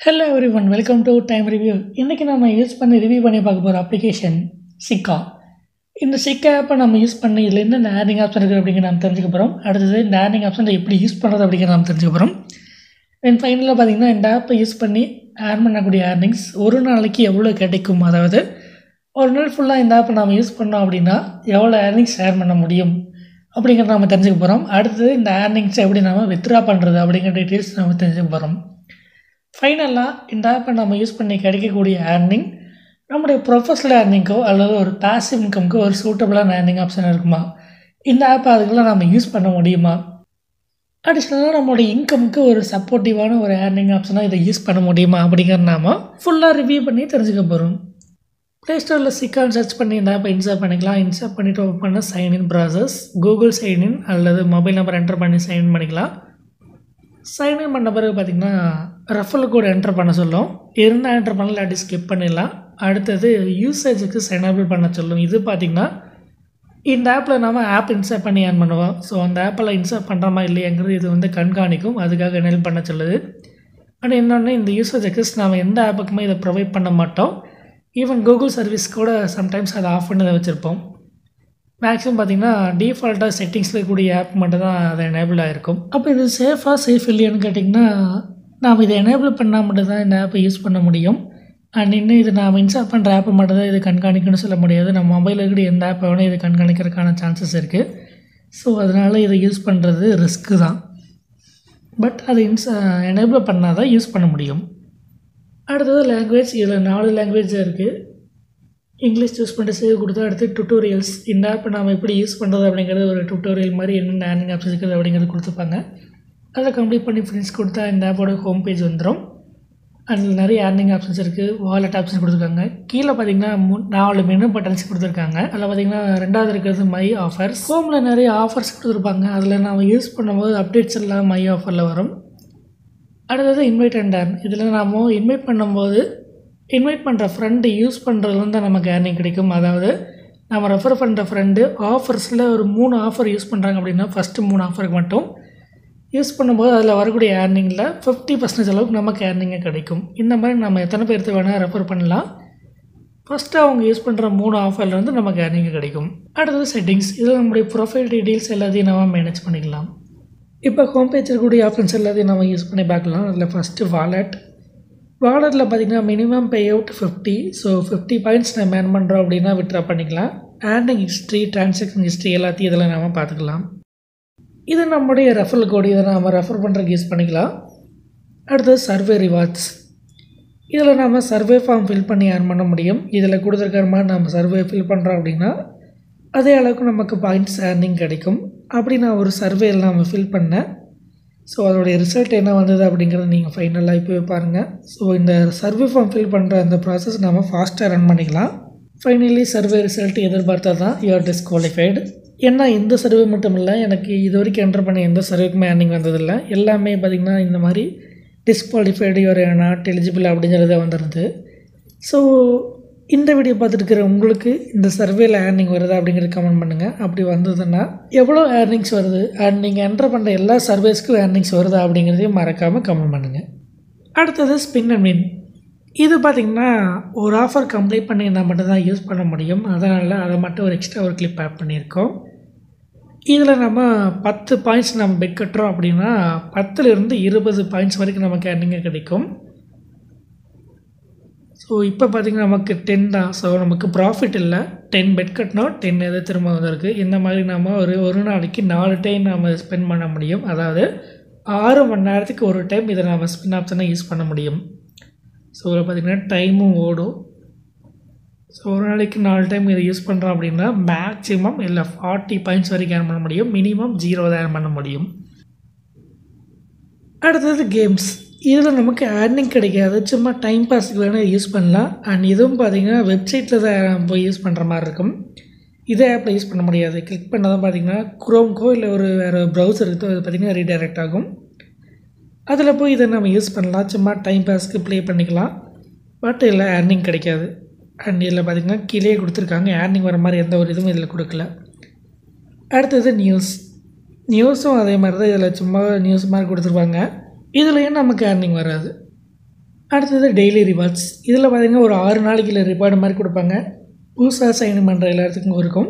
Hello every one welcome to time review. இன்றைக்கி நம்ம use பண்ணி ரிவ்யூ பண்ணி பார்க்க போகிற அப்ளிகேஷன் சிக்கா. இந்த சிக்கா ஆப்பை நம்ம யூஸ் பண்ணி இதில் என்னென்ன ஏர்னிங் ஆப்ஷன் இருக்குது அப்படிங்கிற நம்ம தெரிஞ்சுக்க போகிறோம். அடுத்தது இந்த ஏர்னிங் ஆப்ஷன் எப்படி யூஸ் பண்ணுறது அப்படிங்கிற நம்ம தெரிஞ்சுக்க போகிறோம். தென் ஃபைனலாக பார்த்திங்கன்னா இந்த ஆப்பை யூஸ் பண்ணி ஏர்ன் பண்ணக்கூடிய ஏர்னிங்ஸ் ஒரு நாளைக்கு எவ்வளோ கிடைக்கும், அதாவது ஒரு நாள் ஃபுல்லாக இந்த ஆப்பை நம்ம யூஸ் பண்ணோம் அப்படின்னா எவ்வளோ ஏர்னிங்ஸ் ஏர்ன் பண்ண முடியும் அப்படிங்கிறத நம்ம தெரிஞ்சுக்க போகிறோம். அடுத்தது இந்த ஏர்னிங்ஸை எப்படி நம்ம வித்ட்ரா பண்ணுறது அப்படிங்கிற டீட்டெயில்ஸ் நம்ம தெரிஞ்சுக்க போகிறோம். ஃபைனலாக இந்த ஆப்பை நம்ம யூஸ் பண்ணி கிடைக்கக்கூடிய ஏர்னிங் நம்முடைய ப்ரொஃபஷனல் ஏர்னிங்க்கோ அல்லது ஒரு பாசிவ் இன்கம்க்கோ ஒரு சூட்டபுளான ஏர்னிங் ஆப்ஷன் இருக்குமா, இந்த ஆப்பை அதுக்கெல்லாம் நம்ம யூஸ் பண்ண முடியுமா, அடிஷ்னலாக நம்மளுடைய இன்கமுக்கு ஒரு சப்போர்ட்டிவான ஒரு ஏர்னிங் ஆப்ஷனாக இதை யூஸ் பண்ண முடியுமா அப்படிங்கிற நாம ஃபுல்லாக ரிவ்யூ பண்ணி தெரிஞ்சுக்க போகிறோம். ப்ளே ஸ்டோரில் சிக்கான்னு சர்ச் பண்ணி இந்த ஆப்பை இன்ஸ்டால் பண்ணிக்கலாம். இன்ஸ்டால் பண்ணிவிட்டு ஓப்பன் பண்ண சைன்இன் ப்ராசஸ் கூகுள் சைன்இன் அல்லது மொபைல் நம்பர் என்டர் பண்ணி சைன்இன் பண்ணிக்கலாம். சைன்இன் பண்ண பிறகு பார்த்திங்கன்னா ரெஃபரல் கோட் என்டர் பண்ண சொல்லும். இருந்தால் என்டர் பண்ணல, இல்லாட்டி ஸ்கிப் பண்ணிடலாம். அடுத்தது யூசேஜுக்கு சைனபிள் பண்ண சொல்லும். இது பார்த்திங்கன்னா இந்த ஆப்பில் நம்ம ஆப் இன்ஸ்டால் பண்ணி ஏர்ன் பண்ணுவோம். ஸோ அந்த ஆப்பில் இன்ஸ்டால் பண்ணுறோமா இல்லையாங்கிறது இது கண்காணிக்கும். அதுக்காக எனேபிள் பண்ண சொல்லுது. அண்ட் இன்னொன்று, இந்த யூசேஜுக்கு நாம் எந்த ஆப்புக்குமே இதை ப்ரொவைட் பண்ண மாட்டோம். ஈவன் கூகுள் சர்வீஸ் கூட சம்டைம்ஸ் அதை ஆஃப் பண்ணி தான் வச்சுருப்போம். மேக்ஸிமம் பார்த்திங்கன்னா டிஃபால்ட்டாக செட்டிங்ஸில் கூடிய ஆப் மட்டும் தான் அது எனேபிள் ஆகிருக்கும். அப்போ இது சேஃப் இல்லையான்னு கேட்டிங்கன்னா, நாம் இதை எனேபிள் பண்ணால் மட்டும்தான் இந்த ஆப்பை யூஸ் பண்ண முடியும். அண்ட் இன்னும் இது நாம் இன்ஸ்டால் பண்ணுற ஆப்பை மட்டும் தான் இது கண்காணிக்கணும்னு சொல்ல முடியாது. நம்ம மொபைலில் இருக்கிற எந்த ஆப்பை வேணால் இது கண்காணிக்கிறதுக்கான சான்சஸ் இருக்குது. ஸோ அதனால் இதை யூஸ் பண்ணுறது ரிஸ்க்கு தான். பட் அதை எனேபிள் பண்ணால் தான் யூஸ் பண்ண முடியும். அடுத்தது லாங்குவேஜ். இதில் 4 லாங்குவேஜ் இருக்குது. இங்கிலீஷ் சூஸ் பண்ணிட்டு சேவ் கொடுத்தா அடுத்து டுட்டோரியல்ஸ். இந்த ஆப்பை நாம் எப்படி யூஸ் பண்ணுறது அப்படிங்கிறது ஒரு டுட்டோரியல் மாதிரி என்னென்ன ஏர்னிங் ஆப்ஷன்ஸ் இருக்குது அப்படிங்கிறது கொடுத்துருப்பாங்க. அதை கம்ப்ளீட் பண்ணி ஃப்ரெண்ட்ஸ் கொடுத்தா இந்த ஆப்போட ஹோம் பேஜ் வந்துடும். அதில் நிறைய ஏர்னிங் ஆப்ஷன்ஸ் இருக்குது. வாலெட் ஆப்ஷன்ஸ் கொடுத்துருக்காங்க. கீழே பார்த்திங்கன்னா 4 மெனு பட்டன்ஸ் கொடுத்துருக்காங்க. அதில் பார்த்திங்கன்னா 2வது இருக்கிறது மை ஆஃபர்ஸ். ஹோமில் நிறைய ஆஃபர்ஸ் கொடுத்துருப்பாங்க. அதில் நாம் யூஸ் பண்ணும்போது அப்டேட்ஸ் எல்லாம் மை ஆஃபரில் வரும். அடுத்தது இன்வைட் அண்ட் ஏர்ன். இதில் நாம் இன்வைட் பண்ணும்போது இன்வைட் பண்ணுற ஃப்ரெண்டு யூஸ் பண்ணுறதுலேருந்து தான் நமக்கு ஏர்னிங் கிடைக்கும். அதாவது நம்ம ரெஃபர் பண்ணுற ஃப்ரெண்டு ஆஃபர்ஸில் ஒரு 3 ஆஃபர் யூஸ் பண்ணுறாங்க அப்படின்னா ஃபஸ்ட்டு 3 ஆஃபருக்கு மட்டும் யூஸ் பண்ணும்போது அதில் வரக்கூடிய ஏர்னிங்கில் 50% அளவுக்கு நமக்கு ஏர்னிங்கே கிடைக்கும். இந்த மாதிரி நம்ம எத்தனை பேர்த்து வேணால் ரெஃபர் பண்ணலாம். ஃபஸ்ட்டு அவங்க யூஸ் பண்ணுற 3 ஆஃபர்லேருந்து நமக்கு ஏர்னிங் கிடைக்கும். அடுத்தது செட்டிங்ஸ். இதில் நம்முடைய ப்ரொஃபைல் டீட்டெயில்ஸ் எல்லாத்தையும் நம்ம மேனேஜ் பண்ணிக்கலாம். இப்போ ஹோம் பேஜ் இருக்கக்கூடிய ஆப்ஷன்ஸ் எல்லாத்தையும் நம்ம யூஸ் பண்ணி பார்க்கலாம். அதில் ஃபஸ்ட்டு வாலெட்டில் பார்த்திங்கன்னா minimum pay out 50. So 50 points நம்ம ஏர்ன் பண்ணுறோம் அப்படின்னா வித்ட்ரா பண்ணிக்கலாம். ஏர்னிங் ஹிஸ்ட்ரி, டிரான்சாக்ஷன் ஹிஸ்ட்ரி எல்லாத்தையும் இதில் நம்ம பார்த்துக்கலாம். இது நம்முடைய ரெஃபரல் கோடு. இதை நம்ம ரெஃபர் பண்ணுறதுக்கு யூஸ் பண்ணிக்கலாம். அடுத்தது சர்வே ரிவார்ட்ஸ். இதில் நம்ம சர்வே ஃபார்ம் ஃபில் பண்ணி ஏர்ன் பண்ண முடியும். இதில் கொடுத்துருக்கிற மாதிரி நம்ம சர்வே ஃபில் பண்ணுறோம் அப்படின்னா அதே அளவுக்கு நமக்கு பாயிண்ட்ஸ் ஏர்னிங் கிடைக்கும். அப்படி நான் ஒரு சர்வேயில் நம்ம ஃபில் பண்ணேன். ஸோ அதோடைய ரிசல்ட் என்ன வந்தது அப்படிங்கிறத நீங்கள் ஃபைனலாக இப்போவே பாருங்கள். ஸோ இந்த சர்வே ஃபார்ம் ஃபில் பண்ணுற அந்த ப்ராசஸ் நம்ம ஃபாஸ்ட்டாக ரன் பண்ணிக்கலாம். ஃபைனலி சர்வே ரிசல்ட் எதிர்பார்த்தா தான் யூஆர் டிஸ்குவாலிஃபைடு. ஏன்னா இந்த சர்வே மட்டும் இல்லை, எனக்கு இது வரைக்கும் என்டர் பண்ண எந்த சர்வேக்குமே ஏர்னிங் வந்ததில்லை. எல்லாமே பார்த்திங்கன்னா இந்த மாதிரி டிஸ்குவாலிஃபைடு, யூஆர் நாட் எலிஜிபிள் அப்படிங்கிறத வந்துடுது. ஸோ இந்த வீடியோ பார்த்துட்டு இருக்கிற உங்களுக்கு இந்த சர்வேயில் ஏர்னிங் வருதா அப்படிங்கிறது கமெண்ட் பண்ணுங்கள். அப்படி வந்ததுன்னா எவ்வளோ ஏர்னிங்ஸ் வருது அண்ட் நீங்கள் என்டர் பண்ணுற எல்லா சர்வேஸ்க்கும் ஏர்னிங்ஸ் வருதா அப்படிங்கிறதையும் மறக்காமல் கமெண்ட் பண்ணுங்கள். அடுத்தது ஸ்பின் அண்ட் வின். இது பார்த்திங்கன்னா ஒரு ஆஃபர் கம்ப்ளீட் பண்ணிங்கன்னா மட்டும் தான் யூஸ் பண்ண முடியும். அதனால் அதை மட்டும் ஒரு எக்ஸ்ட்ரா ஒரு கிளிப் ஆட் பண்ணியிருக்கோம். இதில் நம்ம 10 பாயிண்ட்ஸ் நம்ம பெட் கட்டுறோம் அப்படின்னா 10லேருந்து 20 பாயிண்ட்ஸ் வரைக்கும் நமக்கு ஏர்னிங்கே கிடைக்கும். ஸோ இப்போ பார்த்திங்கன்னா நமக்கு 10 தான். ஸோ நமக்கு ப்ராஃபிட் இல்லை. 10 பெட் கட்டினோம், 10 எது திரும்ப வந்திருக்கு. இந்த மாதிரி நம்ம ஒரு நாளைக்கு 4 டைம் நம்ம ஸ்பெண்ட் பண்ண முடியும். அதாவது 6 மணி நேரத்துக்கு ஒரு டைம் இதை நம்ம ஸ்பின் ஆப்ஷனை யூஸ் பண்ண முடியும். ஸோ இதில் பார்த்திங்கன்னா டைமும் ஓடும். ஸோ ஒரு நாளைக்கு 4 டைம் இதை யூஸ் பண்ணுறோம் அப்படின்னா மேக்ஸிமம் இல்லை 40 பாயிண்ட்ஸ் வரைக்கும் ஏர்ன் பண்ண முடியும். மினிமம் 0 தான் ஏர்ன் பண்ண முடியும். அடுத்தது கேம்ஸ். இதில் நமக்கு ஏர்னிங் கிடைக்காது. சும்மா டைம் பாஸுக்கு வேணால் யூஸ் பண்ணலாம். அண்ட் இதுவும் பார்த்திங்கன்னா வெப்சைட்டில் தான் போய் யூஸ் பண்ணுற மாதிரி இருக்கும். இதே ஆப்பில் யூஸ் பண்ண முடியாது. கிளிக் பண்ண தான் பார்த்திங்கன்னா குரோம்க்கோ இல்லை ஒரு வேறு ப்ரௌசர் இருக்கோ அது பார்த்திங்கன்னா ரீடைரக்ட் ஆகும். அதில் போய் இதை நம்ம யூஸ் பண்ணலாம். சும்மா டைம் பாஸ்க்கு ப்ளே பண்ணிக்கலாம். பட் இதில் ஏர்னிங் கிடைக்காது. அண்ட் இதில் பார்த்திங்கன்னா கீழே கொடுத்துருக்காங்க. ஏர்னிங் வர மாதிரி எந்த ஒரு இதுவும் இதில் கொடுக்கல. அடுத்தது நியூஸும் அதே மாதிரி தான். இதில் சும்மா நியூஸ் மாதிரி கொடுத்துருப்பாங்க. இதுலேயும் நமக்கு ஏர்னிங் வராது. அடுத்தது டெய்லி ரிவார்ட்ஸ். இதில் பார்த்திங்கன்னா ஒரு 6 நாளைக்கு ரிவார்டு மாதிரி கொடுப்பாங்க. புதுசாக சைன் பண்ணுற எல்லாத்துக்கும் இருக்கும்.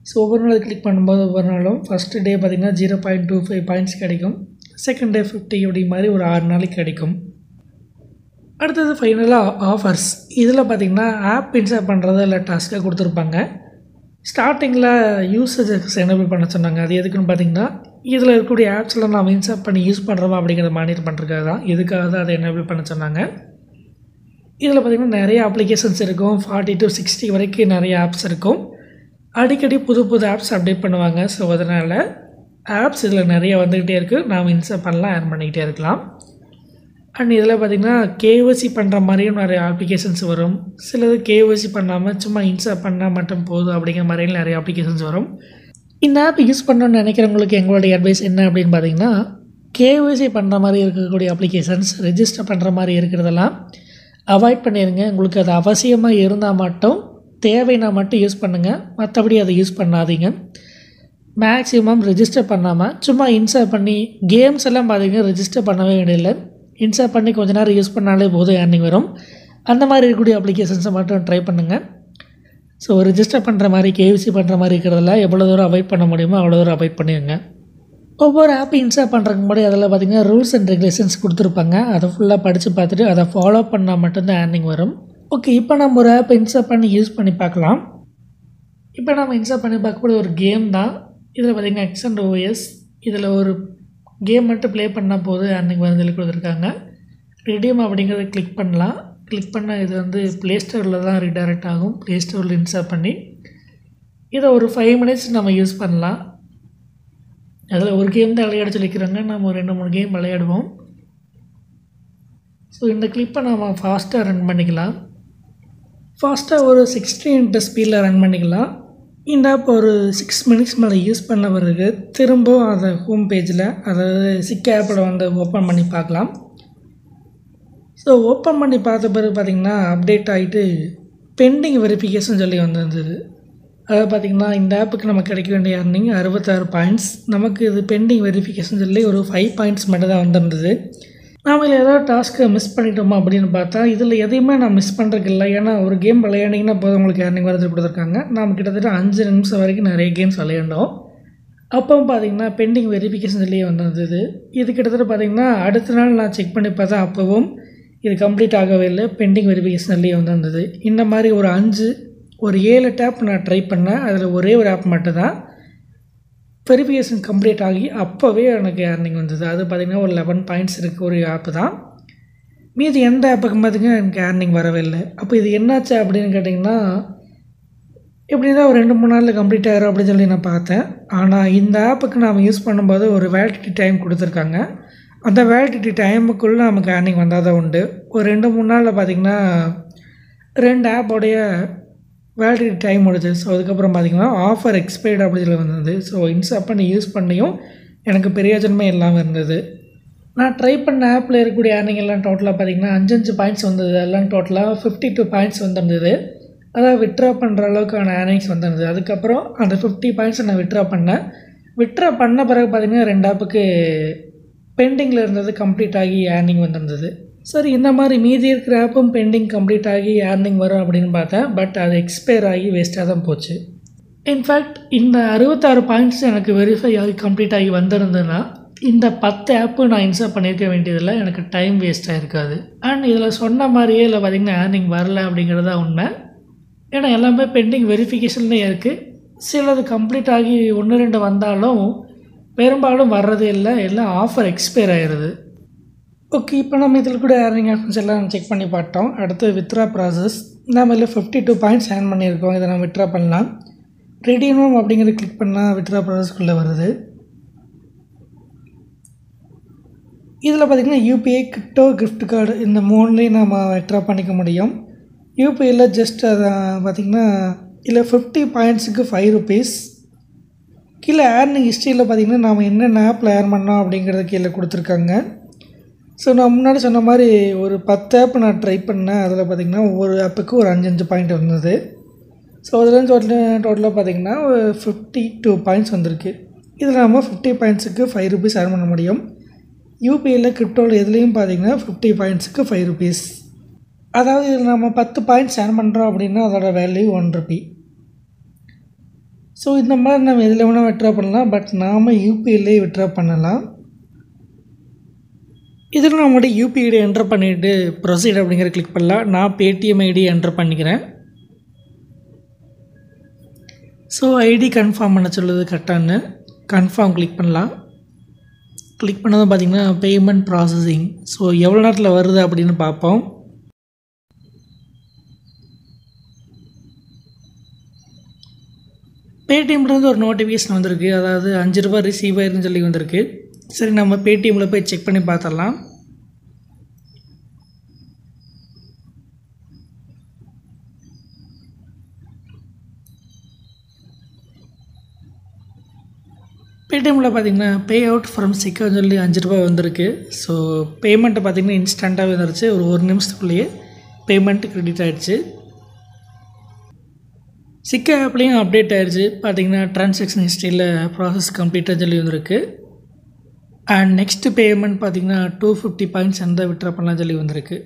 ஸோ ஒவ்வொரு நாள் கிளிக் பண்ணும்போது ஒவ்வொரு நாளும் ஃபஸ்ட்டு டே பார்த்திங்கன்னா 0.25 பாயிண்ட்ஸ் கிடைக்கும். செகண்ட் டே 50 அப்படி மாதிரி ஒரு 6 நாளைக்கு கிடைக்கும். அடுத்தது ஃபைனலாக ஆஃபர்ஸ். இதில் பார்த்திங்கன்னா ஆப் இன்ஸ்டால் பண்ணுறத இல்லை டாஸ்க்காக கொடுத்துருப்பாங்க. ஸ்டார்டிங்கில் யூசேஜஸ் எனேபிள் பண்ண சொன்னாங்க. அது எதுக்குன்னு பார்த்திங்கன்னா இதில் இருக்கக்கூடிய ஆப்ஸ்லாம் நாம் இன்ஸ்டால் பண்ணி யூஸ் பண்ணுறோமா அப்படிங்கிறத மானிட்டர் பண்ணுறதுக்காக தான். இதுக்காக தான் அதை எனேபிள் பண்ண சொன்னாங்க. இதில் பார்த்திங்கன்னா நிறைய அப்ளிகேஷன்ஸ் இருக்கும். 40 to 60 வரைக்கும் நிறைய ஆப்ஸ் இருக்கும். அடிக்கடி புது புது ஆப்ஸ் அப்டேட் பண்ணுவாங்க. ஸோ அதனால் ஆப்ஸ் இதில் நிறைய வந்துக்கிட்டே இருக்குது. நாம் இன்ஸ்டால் பண்ணலாம், ஆட் பண்ணிக்கிட்டே இருக்கலாம். அண்ட் இதில் பார்த்திங்கன்னா கேஒய்சி பண்ணுற மாதிரியும் நிறைய அப்ளிகேஷன்ஸ் வரும். சிலது கேஒய்சி பண்ணாமல் சும்மா இன்ஸ்டால் பண்ணால் மட்டும் போதும் அப்படிங்கிற மாதிரியும் நிறைய அப்ளிகேஷன்ஸ் வரும். இந்த ஆப் யூஸ் பண்ணணும்னு நினைக்கிறவங்களுக்கு எங்களுடைய அட்வைஸ் என்ன அப்படின்னு பார்த்திங்கன்னா, கேஒய்சி பண்ணுற மாதிரி இருக்கக்கூடிய அப்ளிகேஷன்ஸ், ரெஜிஸ்டர் பண்ணுற மாதிரி இருக்கிறதெல்லாம் அவாய்ட் பண்ணிடுங்க. உங்களுக்கு அது அவசியமாக இருந்தால் மட்டும், தேவைன்னா மட்டும் யூஸ் பண்ணுங்கள். மற்றபடி அதை யூஸ் பண்ணாதீங்க. மேக்ஸிமம் ரெஜிஸ்டர் பண்ணாமல் சும்மா இன்ஸ்டால் பண்ணி கேம்ஸ் எல்லாம் பார்த்திங்கன்னா ரெஜிஸ்டர் பண்ணவே வேண்டியதில்லை. இன்ஸ்டால் பண்ணி கொஞ்ச நேரம் யூஸ் பண்ணாலே போதும் ஏர்னிங் வரும். அந்த மாதிரி இருக்கக்கூடிய அப்ளிகேஷன்ஸை மட்டும் ட்ரை பண்ணுங்கள். ஸோ ரெஜிஸ்டர் பண்ணுற மாதிரி கேஒய்சி பண்ணுற மாதிரி இருக்கிறதெல்லாம் எவ்வளோ தூரம் அவாய்ட் பண்ண முடியுமோ அவ்வளோ தூரம் அவாய்ட் பண்ணிடுங்க. ஒவ்வொரு ஆப் இன்ஸ்டால் பண்ணுறதுக்கு முன்னாடி அதில் பார்த்திங்கன்னா ரூல்ஸ் அண்ட் ரெகுலேஷன்ஸ் கொடுத்துருப்பாங்க. அதை ஃபுல்லாக படித்து பார்த்துட்டு அதை ஃபாலோ பண்ணால் மட்டும்தான் ஏர்னிங் வரும். ஓகே, இப்போ நம்ம ஒரு ஆப் இன்ஸ்டால் பண்ணி யூஸ் பண்ணி பார்க்கலாம். இப்போ நம்ம இன்ஸ்டால் பண்ணி பார்க்கக்கூடிய ஒரு கேம் தான். இதில் பார்த்திங்கன்னா XandOS. இதில் ஒரு கேம் மட்டும் ப்ளே பண்ணால் போதும் ஏர்னிங் வந்து சொல்லி கொடுத்துருக்காங்க. ரெடீம் அப்படிங்கிறத கிளிக் பண்ணலாம். கிளிக் பண்ணால் இது வந்து ப்ளே ஸ்டோரில் தான் ரீடைரக்ட் ஆகும். ப்ளே ஸ்டோரில் இன்ஸ்டால் பண்ணி இதை ஒரு 5 minutes நம்ம யூஸ் பண்ணலாம். அதில் ஒரு கேம் தான் விளையாட சொல்லிக்கிறாங்க. நம்ம ஒரு 2-3 கேம் விளையாடுவோம். ஸோ இந்த கிளிப்பை நம்ம ஃபாஸ்ட்டாக ரன் பண்ணிக்கலாம். ஃபாஸ்ட்டாக ஒரு 60 ஸ்பீடில் ரன் பண்ணிக்கலாம். இந்த ஆப் ஒரு 6 minutes மேலே யூஸ் பண்ண பிறகு திரும்ப அதை ஹோம் பேஜில், அதாவது சிக்க ஆப்போட வந்து ஓப்பன் பண்ணி பார்க்கலாம். ஸோ ஓப்பன் பண்ணி பார்த்த பிறகு பார்த்திங்கன்னா அப்டேட் ஆகிட்டு பெண்டிங் வெரிஃபிகேஷன் சொல்லி வந்திருந்தது. அதாவது பார்த்திங்கன்னா இந்த ஆப்புக்கு நமக்கு கிடைக்க வேண்டிய ஏர்னிங் 66 பாயிண்ட்ஸ். நமக்கு இது பெண்டிங் வெரிஃபிகேஷன் சொல்லி ஒரு 5 பாயிண்ட்ஸ் மட்டும் தான் வந்திருந்தது. நாம் இதில் ஏதாவது டாஸ்க்கை மிஸ் பண்ணிட்டோமா அப்படின்னு பார்த்தா இதில் எதையுமே நான் மிஸ் பண்ணுறதுக்கு இல்லை. ஏன்னா ஒரு கேம் விளையாண்டிங்கன்னா போதும் உங்களுக்கு ஏர்னிங் வரது கொடுத்துருக்காங்க. நாம் கிட்டத்தட்ட 5 நிமிஷம் வரைக்கும் நிறைய கேம்ஸ் விளையாண்டோம். அப்போவும் பார்த்திங்கன்னா பெண்டிங் வெரிஃபிகேஷன் சொல்லியே வந்திருந்தது. இது கிட்டத்தட்ட பார்த்திங்கன்னா அடுத்த நாள் நான் செக் பண்ணி பார்த்தா அப்போவும் இது கம்ப்ளீட் ஆகவே இல்லை. பெண்டிங் வெரிஃபிகேஷன் சொல்லியே வந்திருந்தது. இந்த மாதிரி ஒரு 7 டேப் நான் ட்ரை பண்ணேன். அதில் ஒரே ஒரு ஆப் மட்டும்தான் வெரிஃபிகேஷன் கம்ப்ளீட் ஆகி அப்போவே எனக்கு ஏர்னிங் வந்தது. அது பார்த்திங்கன்னா ஒரு 11 பாயிண்ட்ஸ் இருக்குது ஒரு ஆப்பு தான். மீதி எந்த ஆப்புக்கு பார்த்திங்கன்னா எனக்கு ஏர்னிங் வரவே இல்லை. அப்போ இது என்னாச்சு அப்படின்னு கேட்டிங்கன்னா, எப்படின்னா ஒரு 2-3 நாளில் கம்ப்ளீட் ஆகிரும் அப்படின்னு சொல்லி நான் பார்த்தேன். ஆனால் இந்த ஆப்புக்கு நாம் யூஸ் பண்ணும்போது ஒரு வேலிடிட்டி டைம் கொடுத்துருக்காங்க. அந்த வேலிடிட்டி டைமுக்குள்ளே நமக்கு ஏர்னிங் வந்தால் தான் உண்டு. ஒரு 2-3 நாளில் பார்த்திங்கன்னா 2 ஆப்போடைய வேலிடிட்டி டைம் முடிஞ்சு. ஸோ அதுக்கப்புறம் பார்த்திங்கன்னா ஆஃபர் எக்ஸ்பைர்டு அப்படி சொல்லி வந்தது. ஸோ இன்ஸ்டால் பண்ணி யூஸ் பண்ணியும் எனக்கு பிரயோஜனமே இல்லாமல் இருந்தது. நான் ட்ரை பண்ண ஆப்பில் இருக்கக்கூடிய ஏர்னிங் எல்லாம் டோட்டலாக பார்த்திங்கன்னா 5 பாயிண்ட்ஸ் வந்தது. எல்லாம் டோட்டலாக 52 பாயிண்ட்ஸ் வந்துருந்தது. அதாவது விட்ரா பண்ணுற அளவுக்கான ஏர்னிங்ஸ் வந்துருந்தது. அதுக்கப்புறம் அந்த 50 பாயிண்ட்ஸை நான் விட்ரா பண்ணேன். விட்ரா பண்ண பிறகு பார்த்திங்கன்னா 2 ஆப்புக்கு பெண்டிங்கில் இருந்தது கம்ப்ளீட் ஆகி ஏர்னிங் வந்துருந்தது. சரி, இந்த மாதிரி மீதி இருக்கிற ஆப்பும் பெண்டிங் கம்ப்ளீட் ஆகி ஏர்னிங் வரும் அப்படின்னு பார்த்தேன். பட் அது எக்ஸ்பயர் ஆகி வேஸ்ட்டாக தான் போச்சு. இன்ஃபேக்ட் இந்த 66 பாயிண்ட்ஸ் எனக்கு வெரிஃபை ஆகி கம்ப்ளீட் ஆகி வந்திருந்ததுன்னா இந்த 10 ஆப்பு நான் இன்ஸ்டால் பண்ணியிருக்க வேண்டியதில்லை. எனக்கு டைம் வேஸ்ட்டாக இருக்காது. அண்ட் இதில் சொன்ன மாதிரியே இல்லை பார்த்திங்கன்னா ஏர்னிங் வரல அப்படிங்கிறது தான் உண்மை. ஏன்னா எல்லாமே பெண்டிங் வெரிஃபிகேஷன்லேயே இருக்குது. சிலது கம்ப்ளீட் ஆகி 1-2 வந்தாலும் பெரும்பாலும் வர்றதே இல்லை. எல்லாம் ஆஃபர் எக்ஸ்பயர் ஆகிடுது. ஓகே, இப்போ நம்ம இதில் கூட ஏர்னிங் ஆப்ஷன்ஸ் எல்லாம் செக் பண்ணி பார்த்தோம். அடுத்து வித்ரா ப்ராசஸ். நம்ம இதில் 52 பாயிண்ட்ஸ் ஏர்ன் பண்ணியிருக்கோம். இதை நம்ம வித்ரா பண்ணலாம். ரெடீம் அப்படிங்கிறத கிளிக் பண்ணால் வித்ரா ப்ராசஸ்க்குள்ளே வருது. இதில் பார்த்திங்கன்னா யூபிஐ, கிரிப்டோ, கிஃப்ட் கார்டு இந்த 3லேயும் நம்ம வித்ரா பண்ணிக்க முடியும். யூபிஐயில் ஜஸ்ட் அதை பார்த்திங்கன்னா இல்லை 50 பாயிண்ட்ஸுக்கு 5 rupees. கீழே ஏர்னிங் ஹிஸ்ட்ரியில் பார்த்திங்கன்னா நாம் என்னென்ன ஆப்பில் ஏர்ன் பண்ணோம் அப்படிங்கிறத கீழே கொடுத்துருக்காங்க. ஸோ நான் முன்னாடி சொன்ன மாதிரி ஒரு 10 ஆப் நான் ட்ரை பண்ணேன். அதில் பார்த்திங்கன்னா ஒவ்வொரு ஆப்புக்கு ஒரு 5 பாயிண்ட் வந்தது. ஸோ அதில் டோட்டலாக பார்த்திங்கன்னா ஒரு 52 பாயிண்ட்ஸ் வந்திருக்கு. இதில் நம்ம 50 பாயிண்ட்ஸுக்கு 5 rupees ஏர்ன் பண்ண முடியும். யூபிஐயில் கிரிப்டோவில் எதுலேயும் பார்த்தீங்கன்னா 50 பாயிண்ட்ஸுக்கு 5 ருபீஸ். அதாவது இதில் நம்ம 10 பாயிண்ட்ஸ் ஏர்ன் பண்ணுறோம் அப்படின்னா அதோட வேல்யூ 1 ருபி. ஸோ இந்த மாதிரி நம்ம எதில் வேணால் விட்ரா பண்ணலாம். பட் நாம் யூபிஐலே விட்ரா பண்ணலாம். இதில் நம்மளுடைய யூபிஐ ஐடி என்டர் பண்ணிவிட்டு ப்ரொசீட் அப்படிங்கிற கிளிக் பண்ணலாம். நான் பேடிஎம் ஐடி என்டர் பண்ணிக்கிறேன். ஸோ ஐடி கன்ஃபார்ம் பண்ண சொல்லுது. கரெக்டானு கன்ஃபார்ம் கிளிக் பண்ணலாம். கிளிக் பண்ணதும் பார்த்திங்கன்னா பேமெண்ட் ப்ராசஸிங். ஸோ எவ்வளோ நேரத்தில் வருது அப்படின்னு பார்ப்போம். பேடிஎம்லேருந்து ஒரு நோட்டிஃபிகேஷன் வந்திருக்கு. அதாவது 5 ரூபா ரிசீவ் ஆயிருன்னு சொல்லி வந்திருக்கு. சரி, நம்ம பேடிஎம்மில் போய் செக் பண்ணி பார்த்துடலாம். பேடிஎம்மில் பார்த்திங்கன்னா பே அவுட் ஃப்ரம் சிக்கான்னு சொல்லி 5 ரூபா வந்திருக்கு. ஸோ பேமெண்ட்டை பார்த்திங்கன்னா இன்ஸ்டண்ட்டாகவே வந்துருச்சு. ஒரு நிமிஷத்துக்குள்ளேயே பேமெண்ட் கிரெடிட் ஆகிடுச்சு. சிக்கா ஆப்லேயும் அப்டேட் ஆகிடுச்சு. பார்த்திங்கன்னா ட்ரான்சாக்ஷன் ஹிஸ்ட்ரியில் ப்ராசஸ் கம்ப்ளீட்டாக சொல்லி வந்திருக்கு. அண்ட் நெக்ஸ்ட்டு பேமெண்ட் பார்த்திங்கன்னா 250 பாயிண்ட்ஸ் எந்த விட்ரா பண்ணலாம் சொல்லி வந்திருக்கு.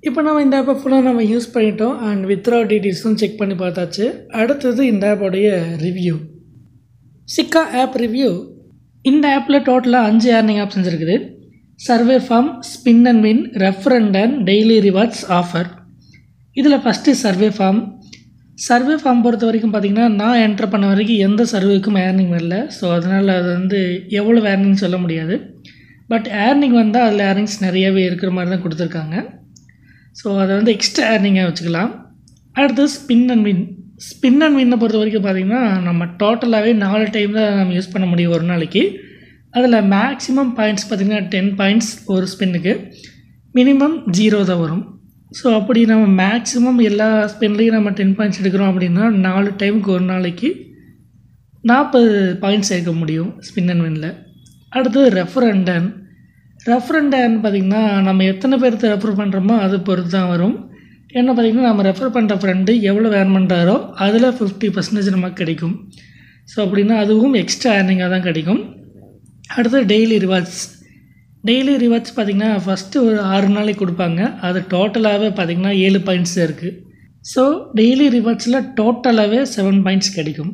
இப்போ நம்ம இந்த ஆப்பை ஃபுல்லாக நம்ம யூஸ் பண்ணிட்டோம். அண்ட் வித்ரா டீட்டெயில்ஸும் செக் பண்ணி பார்த்தாச்சு. அடுத்தது இந்த ஆப்போடைய ரிவ்யூ. Sikka app review. இந்த ஆப்பில் டோட்டலாக 5 ஏர்னிங் ஆப்ஷன்ஸ் இருக்குது. Survey form, spin and win, refer and and daily rewards offer. இதில் first survey form. Survey form பொறுத்த வரைக்கும் பார்த்திங்கன்னா நான் என்டர் பண்ண வரைக்கும் எந்த சர்வேக்கும் ஏர்னிங் வரல. ஸோ அதனால் அது வந்து எவ்வளோ ஏர்னிங் சொல்ல முடியாது. பட் ஏர்னிங் வந்தால் அதில் ஏர்னிங்ஸ் நிறையவே இருக்கிற மாதிரி தான் கொடுத்துருக்காங்க. ஸோ அதை வந்து எக்ஸ்ட்ரா ஏர்னிங்காக வச்சுக்கலாம். அடுத்து spin and win. Spin and வின்னை பொறுத்த வரைக்கும் பார்த்திங்கன்னா நம்ம டோட்டலாகவே 4 டைம் தான் நம்ம யூஸ் பண்ண முடியும் ஒரு நாளைக்கு. அதில் மேக்ஸிமம் பாயிண்ட்ஸ் பார்த்திங்கன்னா 10 பாயிண்ட்ஸ் ஒரு ஸ்பின்னுக்கு, மினிமம் 0 தான் வரும். ஸோ அப்படி நம்ம மேக்ஸிமம் எல்லா ஸ்பின்லேயும் நம்ம 10 பாயிண்ட்ஸ் எடுக்கிறோம் அப்படின்னா 4 டைமுக்கு ஒரு நாளைக்கு 40 பாயிண்ட்ஸ் எடுக்க முடியும் ஸ்பின் அண்ட் வின்னில். அடுத்தது ரெஃபரண்ட் அண்ட். ரெஃபரண்ட் அண்ட் பார்த்திங்கன்னா நம்ம எத்தனை பேர்த்து ரெஃபர் பண்ணுறோமோ அது பொறுத்து தான் வரும். என்ன பார்த்திங்கன்னா நம்ம ரெஃபர் பண்ணுற ஃப்ரெண்டு எவ்வளோ ஏர்ன் பண்ணுறாரோ அதில் 50% நமக்கு கிடைக்கும். ஸோ அப்படின்னா அதுவும் எக்ஸ்ட்ரா ஏர்னிங்காக தான் கிடைக்கும். அடுத்தது டெய்லி ரிவார்ட்ஸ். டெய்லி ரிவார்ட்ஸ் பார்த்திங்கன்னா ஃபஸ்ட்டு ஒரு 6 நாளைக்கு கொடுப்பாங்க. அது டோட்டலாகவே பார்த்திங்கன்னா 7 பாயிண்ட்ஸ் இருக்குது. ஸோ டெய்லி ரிவார்ட்ஸில் டோட்டலாகவே 7 பாயிண்ட்ஸ் கிடைக்கும்.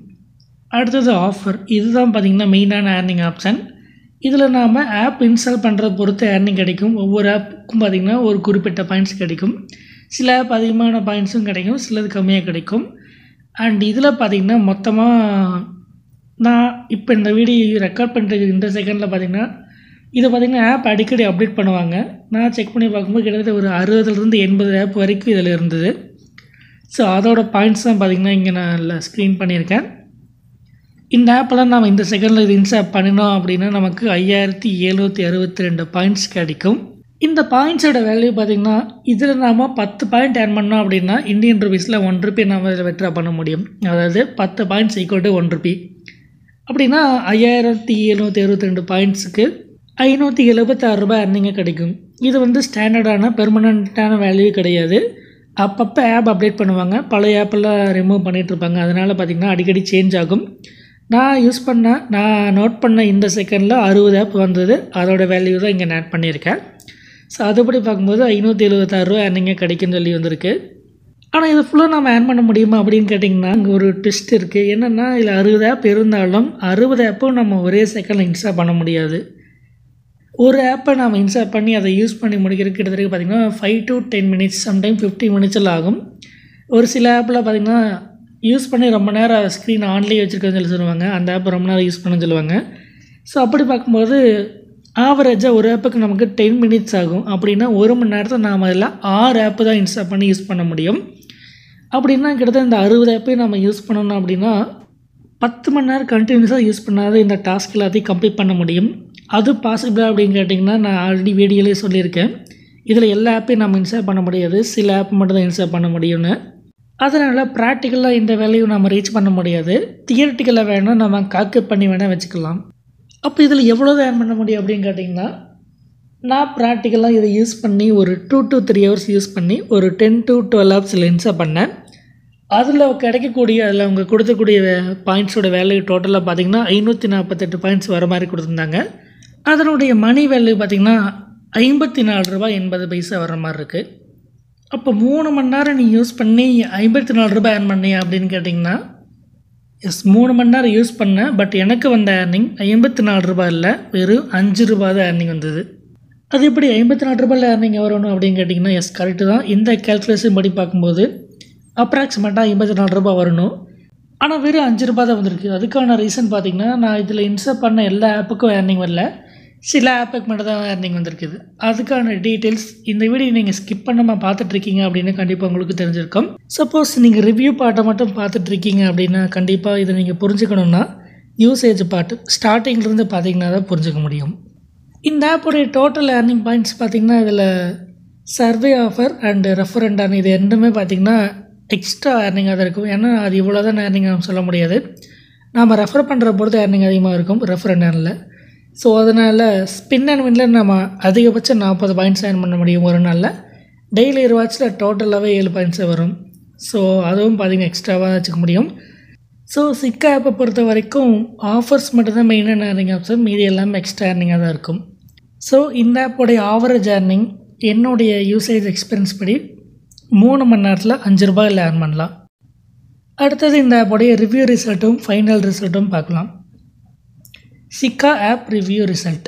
அடுத்தது ஆஃபர். இதுதான் பார்த்திங்கன்னா மெயினான ஏர்னிங் ஆப்ஷன். இதில் நாம் ஆப் இன்ஸ்டால் பண்ணுறத பொறுத்து ஏர்னிங் கிடைக்கும். ஒவ்வொரு ஆப்புக்கும் பார்த்திங்கன்னா ஒரு குறிப்பிட்ட பாயிண்ட்ஸ் கிடைக்கும். சில ஆப் அதிகமான பாயிண்ட்ஸும் கிடைக்கும், சிலது கம்மியாக கிடைக்கும். அண்ட் இதில் பார்த்திங்கன்னா மொத்தமாக நான் இப்போ இந்த வீடியோ ரெக்கார்ட் பண்ணுறது இந்த செகண்டில் பார்த்திங்கன்னா இதை பார்த்திங்கன்னா ஆப் அடிக்கடி அப்டேட் பண்ணுவாங்க. நான் செக் பண்ணி பார்க்கும்போது கிட்டத்தட்ட ஒரு 60லேருந்து 80 ஆப் வரைக்கும் இதில் இருந்தது. ஸோ அதோட பாயிண்ட்ஸ் தான் பார்த்திங்கன்னா இங்கே நான் ஸ்க்ரீன் பண்ணியிருக்கேன். இந்த ஆப்பெல்லாம் நம்ம இந்த செகண்டில் இது இன்ஸ்டால் பண்ணினோம் அப்படின்னா நமக்கு 5762 பாயிண்ட்ஸ் கிடைக்கும். இந்த பாயிண்ட்ஸோட வேல்யூ பார்த்திங்கன்னா இதில் நாம் 10 பாயிண்ட் ஏர்ன் பண்ணோம் அப்படின்னா இந்தியன் ருபீஸில் 1 ருபி நாம் இதில் வித்ட்ரா பண்ண முடியும். அதாவது 10 பாயிண்ட்ஸ் ஈக்குவல் டு 1 ருபி. அப்படின்னா 5762 பாயிண்ட்ஸுக்கு 576 ரூபாய் ஏர்னிங்காக கிடைக்கும். இது வந்து ஸ்டாண்டர்டான பெர்மனண்ட்டான வேல்யூ கிடையாது. அப்பப்போ ஆப் அப்டேட் பண்ணுவாங்க. பழைய ஆப்பெல்லாம் ரிமூவ் பண்ணிகிட்ருப்பாங்க. அதனால் பார்த்திங்கன்னா அடிக்கடி சேஞ்ச் ஆகும். நான் நோட் பண்ண இந்த செகண்டில் 60 ஆப் வந்தது. அதோட வேல்யூ தான் இங்கே ஆட் பண்ணியிருக்கேன். ஸோ அதுபடி பார்க்கும்போது 576 ரூபா ஏர்னிங்காக கிடைக்குன்னு சொல்லி வந்திருக்கு. ஆனால் இது ஃபுல்லாக நம்ம ஏர்ன் பண்ண முடியுமா அப்படின்னு கேட்டிங்கன்னா இங்கே ஒரு ட்விஸ்ட் இருக்குது. என்னென்னா இதில் 60 ஆப் இருந்தாலும் 60 ஆப்பும் நம்ம ஒரே செகண்டில் இன்ஸ்டால் பண்ண முடியாது. ஒரு ஆப்பை நம்ம இன்ஸ்டால் பண்ணி அதை யூஸ் பண்ணி முடிக்கிறதுக்கு கிட்டத்தட்ட பார்த்திங்கன்னா 5 to 10 மினிட்ஸ், சம்டைம் 15 மினிட்ஸில் ஆகும். ஒரு சில ஆப்பில் பார்த்திங்கன்னா யூஸ் பண்ணி ரொம்ப நேரம் ஸ்க்ரீன் ஆன்லேயே வச்சுருக்கேன்னு சொல்லி சொல்லுவாங்க. அந்த ஆப்பை ரொம்ப நேரம் யூஸ் பண்ண சொல்லுவாங்க. ஸோ அப்படி பார்க்கும்போது ஆவரேஜாக ஒரு ஆப்புக்கு நமக்கு 10 மினிட்ஸ் ஆகும். அப்படின்னா 1 மணி நேரத்தில் நாம் அதில் 6 ஆப்பு தான் இன்ஸ்டால் பண்ணி யூஸ் பண்ண முடியும். அப்படின்னா கிட்டத்தட்ட இந்த 60 ஆப்பையும் நம்ம யூஸ் பண்ணணும் அப்படின்னா 10 மணி நேரம் கண்டினியூஸாக யூஸ் பண்ணாத இந்த டாஸ்க் எல்லாத்தையும் கம்ப்ளீட் பண்ண முடியும். அது பாசிபிளா அப்படின்னு கேட்டிங்கன்னா நான் ஆல்ரெடி வீடியோலேயே சொல்லியிருக்கேன். இதில் எல்லா ஆப்பையும் நம்ம இன்ஸ்டால் பண்ண முடியாது, சில ஆப் மட்டும் தான் இன்ஸ்டால் பண்ண முடியும்னு. அதனால் ப்ராக்டிக்கலாக இந்த வேலையை நம்ம ரீச் பண்ண முடியாது. தியரிட்டிக்கலாக வேணால் நம்ம கால்குலேட் பண்ணி வேணால் வச்சுக்கலாம். அப்போ இதில் எவ்வளோ ஏர்ன் பண்ண முடியும் அப்படின்னு கேட்டிங்கன்னா நான் ப்ராக்டிக்கலாக இதை யூஸ் பண்ணி ஒரு 2 to 3 ஹவர்ஸ் யூஸ் பண்ணி ஒரு 10 to 12 ஹவர்ஸில் இன்ஸ்டால் பண்ணேன். அதில் கிடைக்கக்கூடிய அதில் அவங்க கொடுக்கக்கூடிய பாயிண்ட்ஸோட வேல்யூ டோட்டலாக பார்த்திங்கன்னா 548 பாயிண்ட்ஸ் வர மாதிரி கொடுத்துருந்தாங்க. அதனுடைய மணி வேல்யூ பார்த்திங்கன்னா ₹54.80 வர்ற மாதிரி இருக்குது. அப்போ 3 மணி நேரம் நீ யூஸ் பண்ணி ₹54 ஏர்ன் பண்ணியா அப்படின்னு கேட்டிங்கன்னா, எஸ் 3 மணி நேரம் யூஸ் பண்ணேன். பட் எனக்கு வந்த ஏர்னிங் ₹54 இல்லை, வெறும் ₹5 தான் ஏர்னிங் வந்தது. அது எப்படி ₹54 ஏர்னிங் வரணும் அப்படின்னு கேட்டிங்கன்னா, எஸ் கரெக்டு தான். இந்த கேல்குலேஷன் படி பார்க்கும்போது அப்ராக்சிமேட்டாக ₹54 வரணும். ஆனால் வெறும் ₹5 தான் வந்திருக்கு. அதுக்கான ரீசன் பார்த்திங்கன்னா, நான் இதில் இன்ஸ்டால் பண்ண எல்லா ஆப்புக்கும் ஏர்னிங் வரல, சில ஆப்புக்கு மட்டும் தான் ஏர்னிங் வந்திருக்குது. அதுக்கான டீட்டெயில்ஸ் இந்த வீடியோ நீங்கள் ஸ்கிப் பண்ணாமல் பார்த்துட்ருக்கீங்க அப்படின்னு கண்டிப்பாக உங்களுக்கு தெரிஞ்சிருக்கும். சப்போஸ் நீங்கள் ரிவ்யூ பார்ட்டை மட்டும் பார்த்துட்ருக்கீங்க அப்படின்னா கண்டிப்பாக இதை நீங்கள் புரிஞ்சுக்கணுன்னா யூசேஜ் பார்ட்டு ஸ்டார்டிங்லேருந்து பார்த்தீங்கன்னா தான் புரிஞ்சுக்க முடியும். இந்த ஆப்போடைய டோட்டல் ஏர்னிங் பாயிண்ட்ஸ் பார்த்திங்கன்னா, இதில் சர்வே ஆஃபர் அண்டு ரெஃபரண்டான இது ரெண்டுமே பார்த்திங்கன்னா எக்ஸ்ட்ரா ஏர்னிங்காக தான் இருக்கும். ஏன்னா அது இவ்வளோ தான் ஏர்னிங் நம்ம சொல்ல முடியாது. நாம் ரெஃபர் பண்ணுற பொறுத்து ஏர்னிங் அதிகமாக இருக்கும் ரெஃபரண்ட் ஏர்னில். ஸோ அதனால் ஸ்பின் அண்ட் வின்னில் நம்ம அதிகபட்சம் 40 பாயிண்ட்ஸ் ஏர்ன் பண்ண முடியும் ஒரு நாளில். டெய்லி வாட்சில் டோட்டலாகவே 7 பாயிண்ட்ஸே வரும். ஸோ அதுவும் பார்த்திங்கன்னா எக்ஸ்ட்ராவாக வச்சுக்க முடியும். ஸோ சிக்கா ஆப்பை பொறுத்த வரைக்கும் ஆஃபர்ஸ் மட்டும்தான் மெயினான ஏர்னிங் ஆப்ஷன், மீதி எல்லாமே எக்ஸ்ட்ரா ஏர்னிங்காக தான் இருக்கும். ஸோ இந்த ஆப்போடைய ஆவரேஜ் ஏர்னிங் என்னுடைய யூசேஜ் எக்ஸ்பீரியன்ஸ் படி 3 மணி நேரத்தில் ₹5 ஏர்ன் பண்ணலாம். அடுத்தது இந்த ஆப்போடைய ரிவ்யூ ரிசல்ட்டும் ஃபைனல் ரிசல்ட்டும் பார்க்கலாம். சிக்கா ஆப் ரிவ்யூ ரிசல்ட்.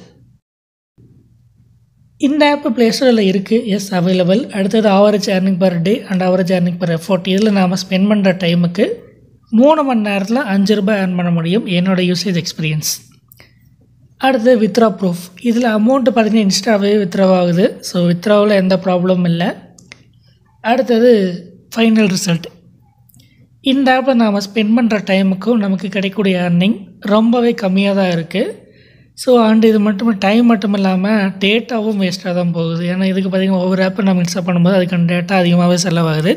இந்த ஆப் ப்ளே ஸ்டோரில் இருக்குது, எஸ் அவைலபிள். அடுத்தது average earning per day and average earning per effort. இதில் நாம் ஸ்பெண்ட் பண்ணுற டைமுக்கு 3 மணி நேரத்தில் ₹5 ஏர்ன் பண்ண முடியும் என்னோடய யூசேஜ் எக்ஸ்பீரியன்ஸ். அடுத்தது வித்ரா ப்ரூஃப். இதில் அமௌண்ட்டு பார்த்திங்கன்னா இன்ஸ்டாவே வித்ரா ஆகுது. ஸோ வித்ராவில் எந்த ப்ராப்ளமும் இல்லை. அடுத்தது ஃபைனல் ரிசல்ட். இந்த ஆப்பை நாம் ஸ்பெண்ட் பண்ணுற டைமுக்கும் நமக்கு கிடைக்கக்கூடிய ஏர்னிங் ரொம்பவே கம்மியாக தான் இருக்குது. ஸோ அண்ட் இது டைம் மட்டும் இல்லாமல் டேட்டாவும் வேஸ்ட்டாக தான் போகுது. ஏன்னா இதுக்கு பார்த்திங்கன்னா ஒவ்வொரு ஆப்பை நம்ம இன்ஸ்டால் பண்ணும்போது அதுக்கான டேட்டா அதிகமாகவே செலவாகுது.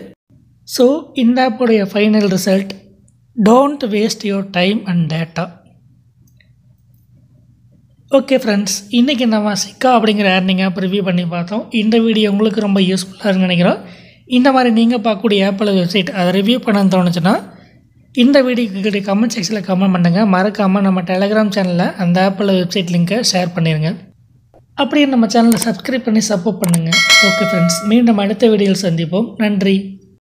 ஸோ இந்த ஆப்போடைய final result, don't waste your time and data. Okay friends, இன்றைக்கி நம்ம சிக்கா அப்படிங்கிற ஏர்னிங் ஆப் ரிவ்யூ பண்ணி பார்த்தோம். இந்த வீடியோ உங்களுக்கு ரொம்ப யூஸ்ஃபுல்லாக இருக்குன்னு நினைக்கிறோம். இந்த மாதிரி நீங்கள் பார்க்கக்கூடிய ஆப்பில் வெப்சைட் அதை ரிவ்யூ பண்ண தோணுச்சுன்னா இந்த வீடியோக்கு கமெண்ட் செக்ஷனில் கமெண்ட் பண்ணுங்கள். மறக்காமல் நம்ம டெலகிராம் சேனலில் அந்த ஆப்பில் வெப்சைட் லிங்க்கை ஷேர் பண்ணிடுங்க. அப்படியே நம்ம சேனலை சப்ஸ்கிரைப் பண்ணி சப்போர்ட் பண்ணுங்கள். ஓகே ஃப்ரெண்ட்ஸ், மீண்டும் அடுத்த வீடியோவில் சந்திப்போம். நன்றி.